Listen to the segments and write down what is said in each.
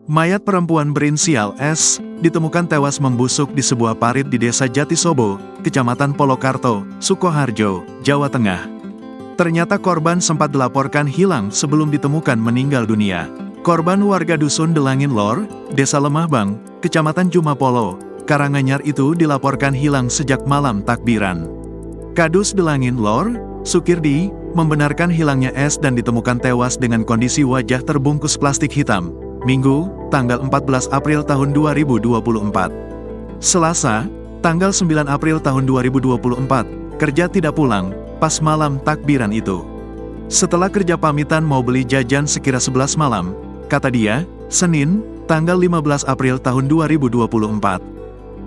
Mayat perempuan berinisial S ditemukan tewas membusuk di sebuah parit di Desa Jatisobo, Kecamatan Polokarto, Sukoharjo, Jawa Tengah. Ternyata korban sempat dilaporkan hilang sebelum ditemukan meninggal dunia. Korban warga Dusun Delangin Lor, Desa Lemahbang, Kecamatan Jumapolo, Karanganyar itu dilaporkan hilang sejak malam takbiran. Kadus Delangin Lor, Sukirdi, membenarkan hilangnya S dan ditemukan tewas dengan kondisi wajah terbungkus plastik hitam. Minggu, tanggal 14 April tahun 2024. Selasa, tanggal 9 April tahun 2024, kerja tidak pulang, pas malam takbiran itu. Setelah kerja pamitan mau beli jajan sekira 11 malam, kata dia, Senin, tanggal 15 April tahun 2024.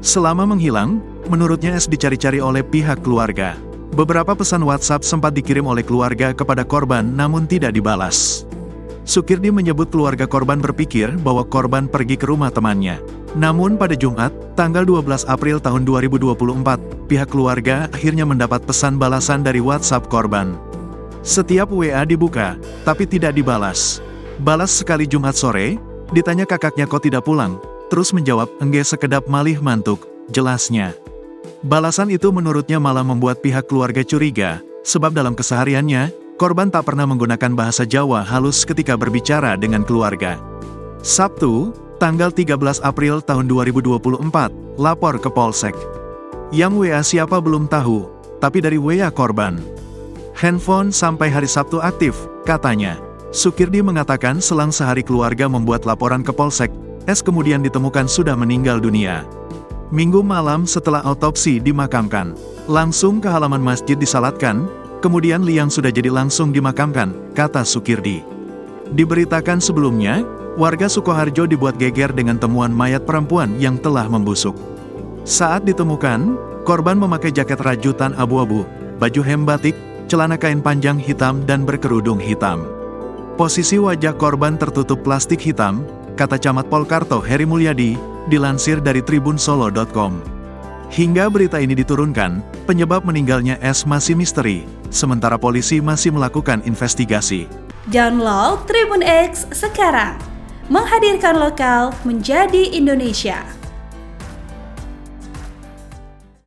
Selama menghilang, menurutnya S dicari-cari oleh pihak keluarga. Beberapa pesan WhatsApp sempat dikirim oleh keluarga kepada korban namun tidak dibalas. Sukirdi menyebut keluarga korban berpikir bahwa korban pergi ke rumah temannya. Namun pada Jumat, tanggal 12 April tahun 2024, pihak keluarga akhirnya mendapat pesan balasan dari WhatsApp korban. Setiap WA dibuka, tapi tidak dibalas. Balas sekali Jumat sore, ditanya kakaknya kok tidak pulang, terus menjawab, engge sekedap malih mantuk, jelasnya. Balasan itu menurutnya malah membuat pihak keluarga curiga, sebab dalam kesehariannya, korban tak pernah menggunakan bahasa Jawa halus ketika berbicara dengan keluarga. Sabtu, tanggal 13 April tahun 2024, lapor ke Polsek. Yang WA siapa belum tahu, tapi dari WA korban. Handphone sampai hari Sabtu aktif, katanya. Sukirdi mengatakan selang sehari keluarga membuat laporan ke Polsek, S kemudian ditemukan sudah meninggal dunia. Minggu malam setelah autopsi dimakamkan, langsung ke halaman masjid disalatkan, kemudian liang sudah jadi langsung dimakamkan, kata Sukirdi. Diberitakan sebelumnya, warga Sukoharjo dibuat geger dengan temuan mayat perempuan yang telah membusuk. Saat ditemukan, korban memakai jaket rajutan abu-abu, baju hem batik, celana kain panjang hitam dan berkerudung hitam. Posisi wajah korban tertutup plastik hitam, kata Camat Polkarto Heri Mulyadi, dilansir dari tribunsolo.com. Hingga berita ini diturunkan, penyebab meninggalnya S masih misteri, sementara polisi masih melakukan investigasi. Download Tribun X sekarang, menghadirkan lokal menjadi Indonesia.